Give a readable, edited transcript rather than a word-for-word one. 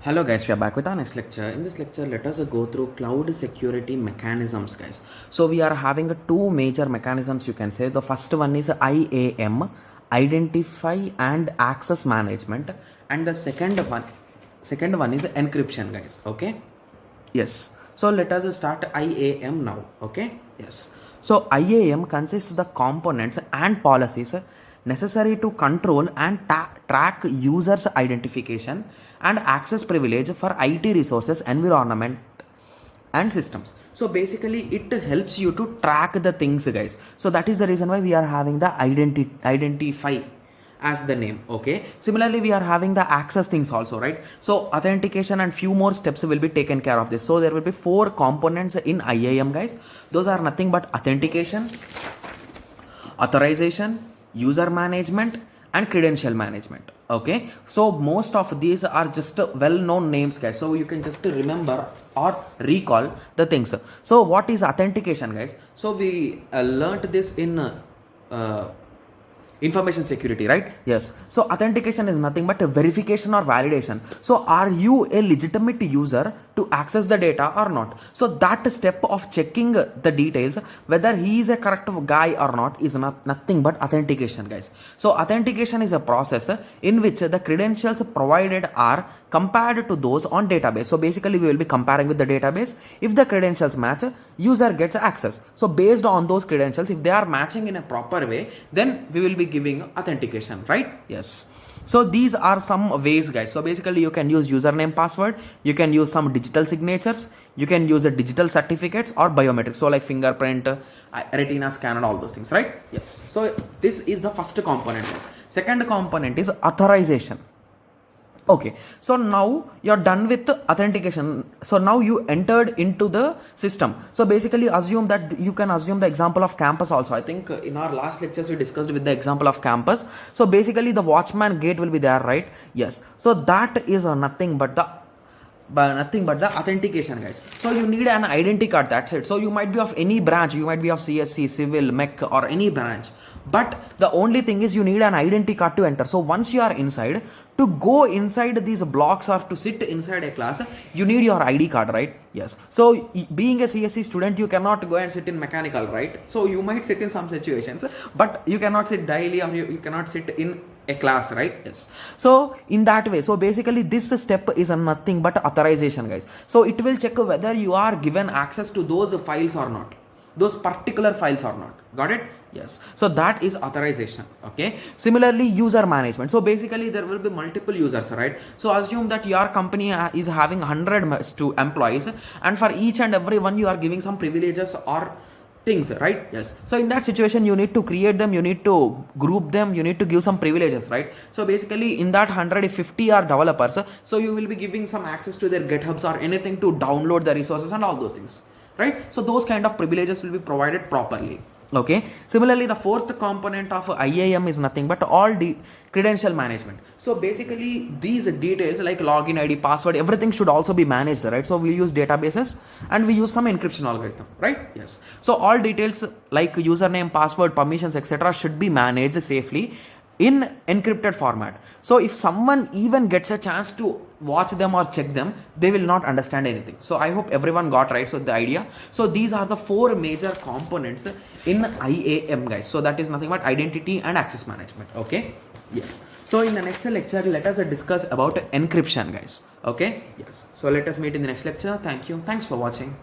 Hello guys, we are back with our next lecture. In this lecture, let us go through cloud security mechanisms, guys. So we are having two major mechanisms, you can say. The first one is IAM, Identify and Access Management, and the second one is encryption, guys. Okay. Yes. So let us start IAM now. Okay. Yes. So IAM consists of the components and policies necessary to control and track users' identification and access privilege for IT resources, environment, and systems. So basically, it helps you to track the things, guys. So that is the reason why we are having the identify as the name. Okay, similarly we are having the access things also, right? So authentication and few more steps will be taken care of this. So there will be 4 components in IAM, guys. Those are nothing but authentication, authorization, user management, and credential management. Okay, so most of these are just well known names, guys, so you can just remember or recall the things. So what is authentication, guys? So we learnt this in information security, right? Yes. So authentication is nothing but a verification or validation. So are you a legitimate user to access the data or not? So that step of checking the details whether he is a correct guy or not is nothing but authentication, guys. So authentication is a process in which the credentials provided are compared to those on database. So basically we will be comparing with the database. If the credentials match, user gets access. So based on those credentials, if they are matching in a proper way, then we will be giving authentication, right? Yes. So these are some ways, guys. So basically you can use username, password, you can use some digital signatures, you can use a digital certificates or biometrics, so like fingerprint, retina scan, and all those things, right? Yes. So this is the first component, guys. Second component is authorization. Okay, so now you're done with the authentication. So now you entered into the system. So basically assume that you can assume the example of campus also. I think in our last lectures we discussed with the example of campus. So basically the watchman gate will be there, right? Yes. So that is nothing but the authentication, guys. So you need an identity card, that's it. So you might be of any branch, you might be of CSC, civil, mech, or any branch, but the only thing is you need an identity card to enter. So once you are inside, to go inside these blocks or to sit inside a class, you need your ID card, right? Yes. So being a CSC student, you cannot go and sit in mechanical, right? So you might sit in some situations, but you cannot sit daily, or you cannot sit in a class, right? Yes. So in that way, so basically this step is nothing but authorization, guys. So it will check whether you are given access to those files or not, those particular files or not. Got it? Yes. So that is authorization. Okay. Similarly, user management. So basically there will be multiple users, right? So assume that your company is having 100 employees, and for each and every one you are giving some privileges or things, right? Yes. So in that situation you need to create them, you need to group them, you need to give some privileges, right? So basically in that 150 are developers, so you will be giving some access to their GitHubs or anything to download the resources and all those things, right? So those kind of privileges will be provided properly. Okay. Similarly, the fourth component of IAM is nothing but all credential management. So basically these details like login ID, password, everything should also be managed, right? So we use databases and we use some encryption algorithm, right? Yes. So all details like username, password, permissions, etc. should be managed safely in encrypted format. So if someone even gets a chance to watch them or check them, they will not understand anything. So I hope everyone got right. So the idea, so these are the 4 major components in IAM, guys. So that is nothing but identity and access management. Okay. Yes. So in the next lecture, let us discuss about encryption, guys. Okay. Yes. So let us meet in the next lecture. Thank you. Thanks for watching.